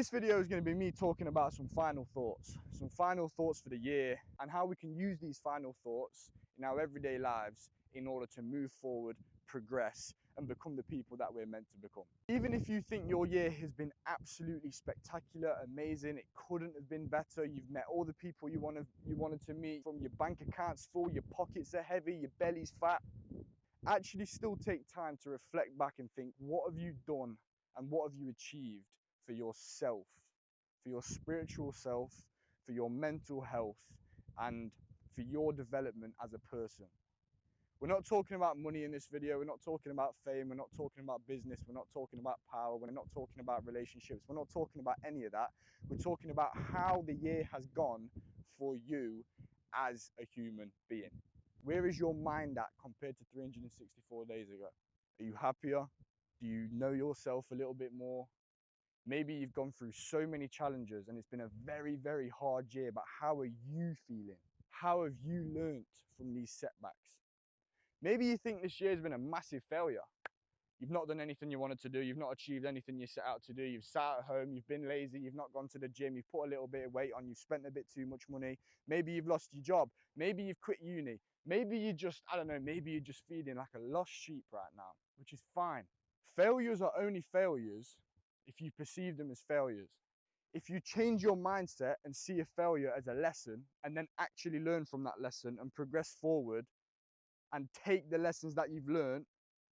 This video is going to be me talking about some final thoughts for the year, and how we can use these final thoughts in our everyday lives in order to move forward, progress, and become the people that we're meant to become. Even if you think your year has been absolutely spectacular, amazing, it couldn't have been better, you've met all the people you wanted to meet, from your bank account's full, your pockets are heavy, your belly's fat, actually still take time to reflect back and think, what have you done and what have you achieved for yourself, for your spiritual self, for your mental health, and for your development as a person. We're not talking about money in this video, we're not talking about fame, we're not talking about business, we're not talking about power, we're not talking about relationships, we're not talking about any of that. We're talking about how the year has gone for you as a human being. Where is your mind at compared to 364 days ago? Are you happier? Do you know yourself a little bit more? Maybe you've gone through so many challenges and it's been a very, very hard year, but how are you feeling? How have you learnt from these setbacks? Maybe you think this year has been a massive failure. You've not done anything you wanted to do. You've not achieved anything you set out to do. You've sat at home, you've been lazy, you've not gone to the gym, you've put a little bit of weight on, you've spent a bit too much money. Maybe you've lost your job. Maybe you've quit uni. Maybe you just, I don't know, maybe you're just feeling like a lost sheep right now, which is fine. Failures are only failures if you perceive them as failures. If you change your mindset and see a failure as a lesson and then actually learn from that lesson and progress forward and take the lessons that you've learned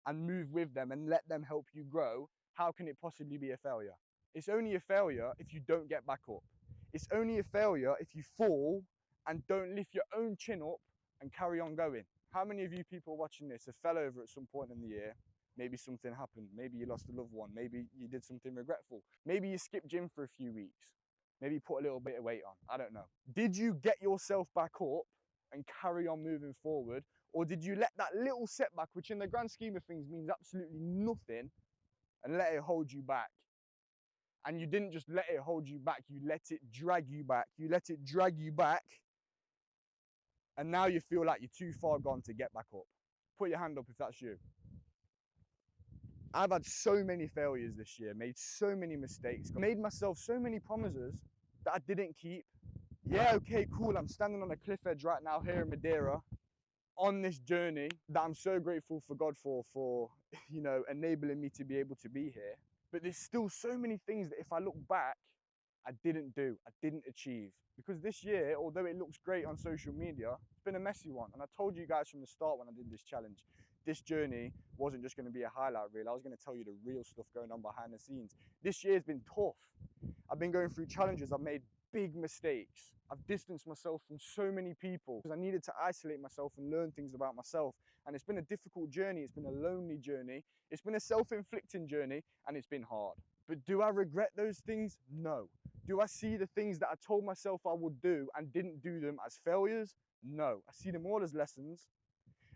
and move with them and let them help you grow, how can it possibly be a failure? It's only a failure if you don't get back up. It's only a failure if you fall and don't lift your own chin up and carry on going. How many of you people watching this have fell over at some point in the year? Maybe something happened, maybe you lost a loved one, maybe you did something regretful, maybe you skipped gym for a few weeks, maybe you put a little bit of weight on, I don't know. Did you get yourself back up and carry on moving forward, or did you let that little setback, which in the grand scheme of things means absolutely nothing, and let it hold you back? And you didn't just let it hold you back, you let it drag you back. You let it drag you back, and now you feel like you're too far gone to get back up. Put your hand up if that's you. I've had so many failures this year, made so many mistakes, made myself so many promises that I didn't keep. Yeah, okay, cool, I'm standing on a cliff edge right now here in Madeira on this journey that I'm so grateful for God for you know, enabling me to be able to be here. But there's still so many things that if I look back, I didn't do, I didn't achieve. Because this year, although it looks great on social media, it's been a messy one. And I told you guys from the start when I did this challenge, this journey wasn't just going to be a highlight reel. I was going to tell you the real stuff going on behind the scenes. This year's been tough. I've been going through challenges. I've made big mistakes. I've distanced myself from so many people because I needed to isolate myself and learn things about myself. And it's been a difficult journey. It's been a lonely journey. It's been a self-inflicting journey, and it's been hard. But do I regret those things? No. Do I see the things that I told myself I would do and didn't do them as failures? No. I see them all as lessons.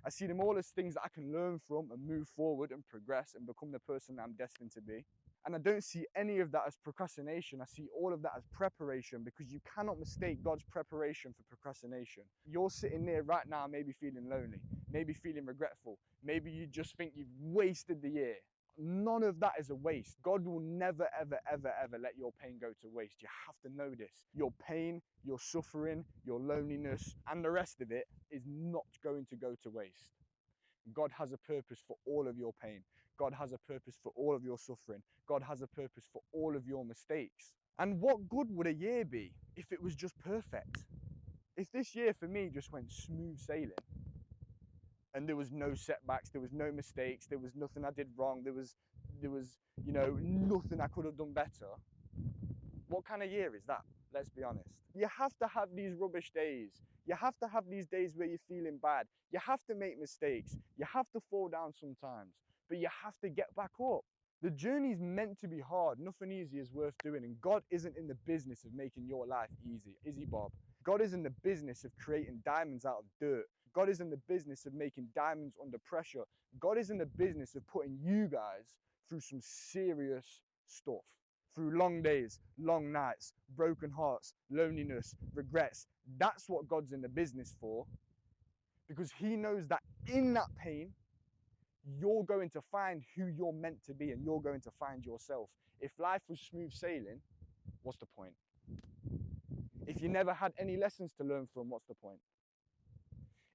I see them all as things that I can learn from and move forward and progress and become the person that I'm destined to be. And I don't see any of that as procrastination. I see all of that as preparation, because you cannot mistake God's preparation for procrastination. You're sitting there right now, maybe feeling lonely, maybe feeling regretful. Maybe you just think you've wasted the year. None of that is a waste. God will never, ever, ever, ever let your pain go to waste. You have to know this. Your pain, your suffering, your loneliness, and the rest of it is not going to go to waste. God has a purpose for all of your pain. God has a purpose for all of your suffering. God has a purpose for all of your mistakes. And what good would a year be if it was just perfect? If this year for me just went smooth sailing, and there was no setbacks, there was no mistakes, there was nothing I did wrong, there was, you know, nothing I could have done better. What kind of year is that? Let's be honest. You have to have these rubbish days. You have to have these days where you're feeling bad. You have to make mistakes. You have to fall down sometimes, but you have to get back up. The journey's meant to be hard. Nothing easy is worth doing, and God isn't in the business of making your life easy, is he, Bob? God is in the business of creating diamonds out of dirt. God is in the business of making diamonds under pressure. God is in the business of putting you guys through some serious stuff. Through long days, long nights, broken hearts, loneliness, regrets. That's what God's in the business for. Because he knows that in that pain, you're going to find who you're meant to be, and you're going to find yourself. If life was smooth sailing, what's the point? If you never had any lessons to learn from, what's the point?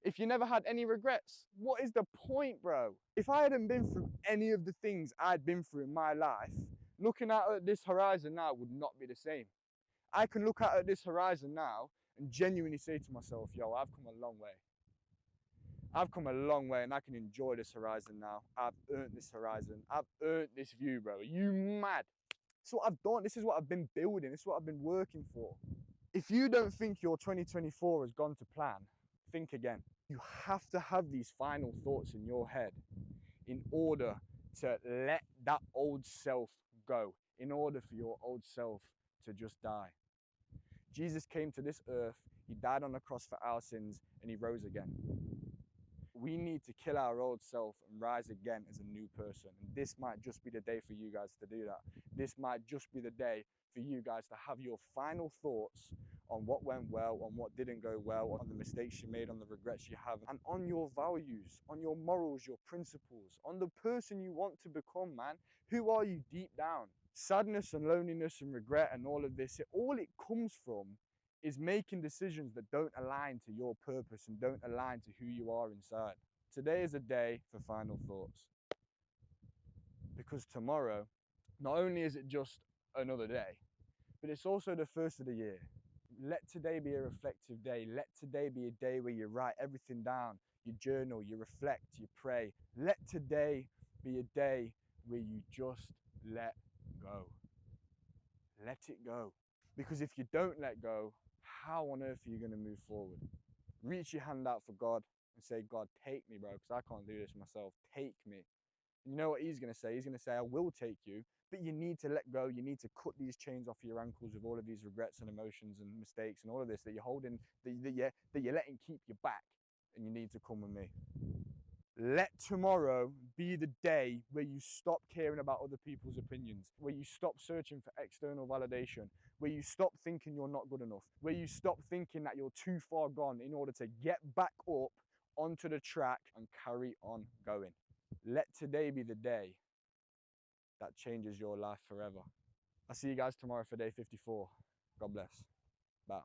If you never had any regrets, what is the point, bro? If I hadn't been through any of the things I'd been through in my life, looking out at this horizon now would not be the same. I can look out at this horizon now and genuinely say to myself, yo, I've come a long way. I've come a long way and I can enjoy this horizon now. I've earned this horizon. I've earned this view, bro. Are you mad? This is what I've done. This is what I've been building. This is what I've been working for. If you don't think your 2024 has gone to plan, think again. You have to have these final thoughts in your head in order to let that old self go, in order for your old self to just die. Jesus came to this earth, he died on the cross for our sins, and he rose again. We need to kill our old self and rise again as a new person. And this might just be the day for you guys to do that. This might just be the day for you guys to have your final thoughts on what went well, on what didn't go well, on the mistakes you made, on the regrets you have, and on your values, on your morals, your principles, on the person you want to become, man. Who are you deep down? Sadness and loneliness and regret and all of this, all it comes from is making decisions that don't align to your purpose and don't align to who you are inside. Today is a day for final thoughts. Because tomorrow, not only is it just another day, but it's also the first of the year. Let today be a reflective day. Let today be a day where you write everything down. You journal, you reflect, you pray. Let today be a day where you just let go. Let it go. Because if you don't let go, how on earth are you going to move forward? Reach your hand out for God and say, God, take me, bro, because I can't do this myself. Take me. And you know what he's going to say? He's going to say, I will take you, but you need to let go. You need to cut these chains off your ankles with all of these regrets and emotions and mistakes and all of this that you're holding, that you're letting keep you back, and you need to come with me. Let tomorrow be the day where you stop caring about other people's opinions, where you stop searching for external validation, where you stop thinking you're not good enough, where you stop thinking that you're too far gone in order to get back up onto the track and carry on going. Let today be the day that changes your life forever. I'll see you guys tomorrow for day 54. God bless. Bye.